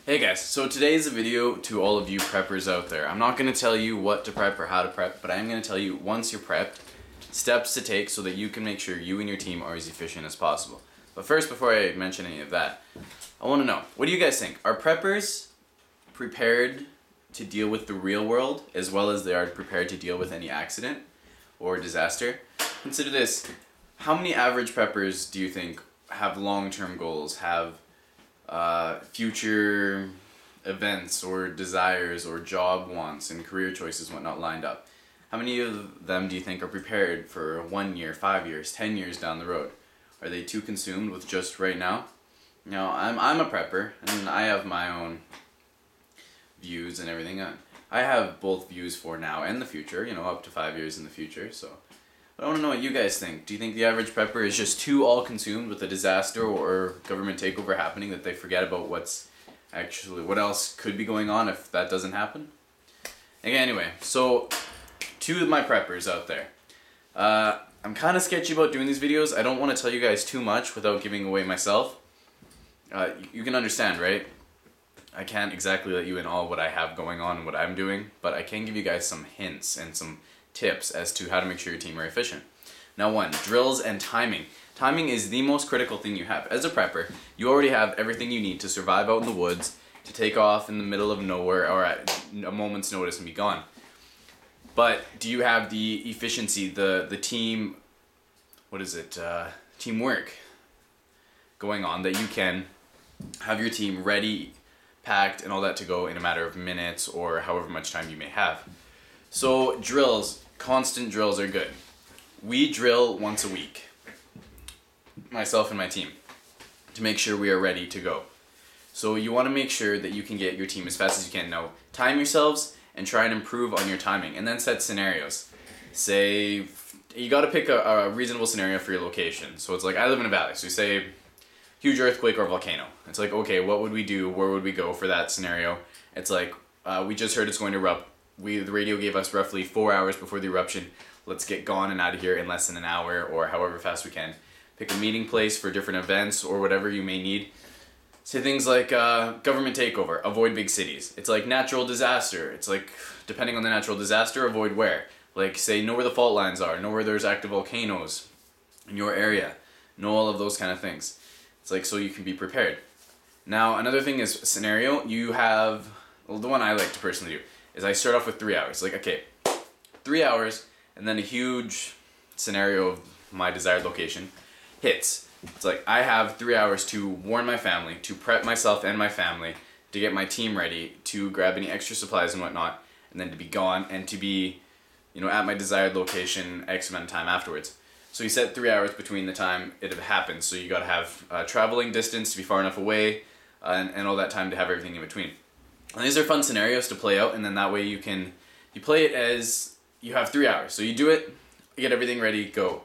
Hey guys, so today is a video to all of you preppers out there. I'm not going to tell you what to prep or how to prep, but I am going to tell you once you're prepped, steps to take so that you can make sure you and your team are as efficient as possible. But first, before I mention any of that, I want to know, what do you guys think? Are preppers prepared to deal with the real world as well as they are prepared to deal with any accident or disaster? Consider this, how many average preppers do you think have long-term goals, have future events or desires or job wants and career choices and whatnot lined up? How many of them do you think are prepared for 1 year, 5 years, 10 years down the road? Are they too consumed with just right now? Now, I'm a prepper and I have my own views and everything. I have both views for now and the future, up to 5 years in the future, so. But I want to know what you guys think. Do you think the average prepper is just too all consumed with a disaster or government takeover happening that they forget about what else could be going on if that doesn't happen? Anyway, so to my preppers out there, I'm kind of sketchy about doing these videos. I don't want to tell you guys too much without giving away myself. You can understand, right? I can't exactly let you in all what I have going on and what I'm doing, but I can give you guys some hints and some tips as to how to make sure your team are efficient. Now, one, drills and timing. Timing is the most critical thing you have. As a prepper, you already have everything you need to survive out in the woods, to take off in the middle of nowhere or at a moment's notice and be gone. But do you have the efficiency, the team, teamwork going on that you can have your team ready, packed, and all that to go in a matter of minutes or however much time you may have? So drills, constant drills are good. We drill once a week, myself and my team, to make sure we are ready to go. So you want to make sure that you can get your team as fast as you can. Now, time yourselves and try and improve on your timing, and then set scenarios. Say, you got to pick a reasonable scenario for your location. So it's like, I live in a valley, so you say, huge earthquake or volcano. It's like, okay, what would we do? Where would we go for that scenario? It's like, we just heard it's going to erupt. The radio gave us roughly 4 hours before the eruption. Let's get gone and out of here in less than an hour or however fast we can. Pick a meeting place for different events or whatever you may need. Say things like government takeover, avoid big cities. It's like natural disaster. It's like, depending on the natural disaster, avoid where. Like, say, know where the fault lines are, know where there's active volcanoes in your area, know all of those kind of things. It's like, so you can be prepared. Now, another thing is scenario. You have, well, the one I like to personally do is I start off with 3 hours. Like, okay, 3 hours, and then a huge scenario of my desired location hits. It's like, I have 3 hours to warn my family, to prep myself and my family, to get my team ready, to grab any extra supplies and whatnot, and then to be gone and to be, at my desired location X amount of time afterwards. So you set 3 hours between the time it happens, so you gotta have traveling distance to be far enough away, and all that time to have everything in between. And these are fun scenarios to play out, and then that way you play it as you have 3 hours. So you do it, you get everything ready, go.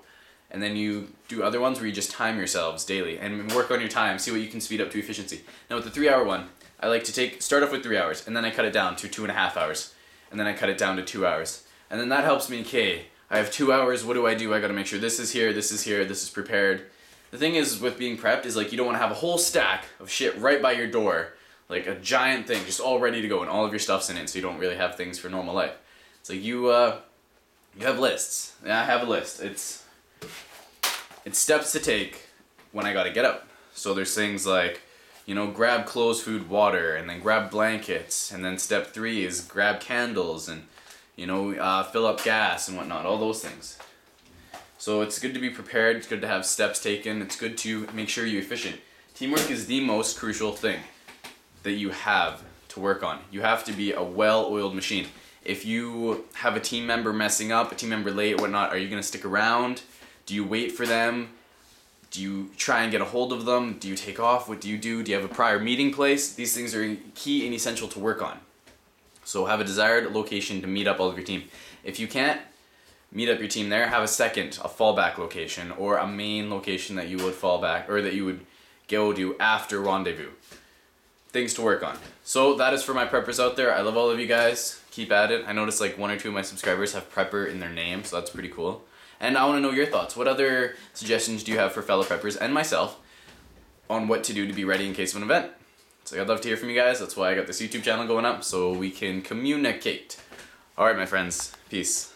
And then you do other ones where you just time yourselves daily and work on your time, see what you can speed up to efficiency. Now with the 3 hour one, I like to start off with 3 hours, and then I cut it down to 2.5 hours, and then I cut it down to 2 hours. And then that helps me, okay, I have 2 hours, what do? I gotta make sure this is here, this is prepared. The thing is with being prepped is like you don't wanna have a whole stack of shit right by your door, like a giant thing, just all ready to go, and all of your stuff's in it, so you don't really have things for normal life. It's like you have lists. Yeah, I have a list. It's steps to take when I gotta get up. So there's things like, grab clothes, food, water, and then grab blankets, and then step 3 is grab candles, and fill up gas and whatnot, all those things. So it's good to be prepared, it's good to have steps taken, it's good to make sure you're efficient. Teamwork is the most crucial thing that you have to work on. You have to be a well-oiled machine. If you have a team member messing up, a team member late, whatnot, are you going to stick around? Do you wait for them? Do you try and get a hold of them? Do you take off? What do? Do you have a prior meeting place? These things are key and essential to work on. So have a desired location to meet up all of your team. If you can't meet up your team there, have a fallback location, or a main location that you would fall back, or that you would go to after rendezvous. Things to work on. So that is for my preppers out there. I love all of you guys. Keep at it. I noticed like 1 or 2 of my subscribers have prepper in their name, so that's pretty cool. And I want to know your thoughts. What other suggestions do you have for fellow preppers and myself on what to do to be ready in case of an event? So I'd love to hear from you guys. That's why I got this YouTube channel going up, so we can communicate. Alright, my friends. Peace.